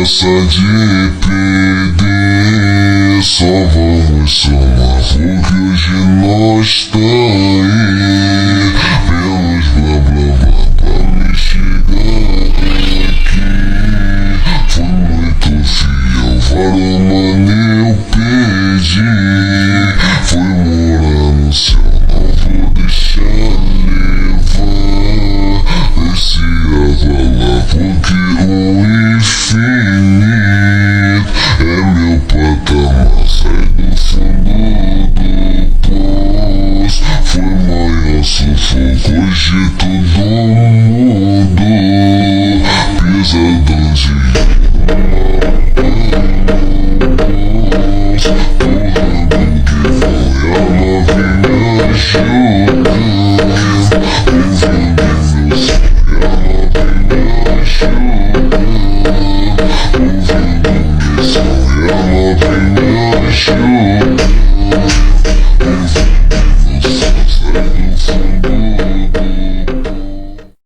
pressa de perder. Só vamos somar, porque hoje nós tá aí. Pelos blá blá blá pra me chegar aqui. Fui muito fiel, vários mano eu perdi. Fui morar no céu, não vou deixar levar. Esse avalar, porque o infinito é meu patamar. Sai do fundo do poço. Foi maior sufoco, hoje tudo mudou. Pesadão de Fundo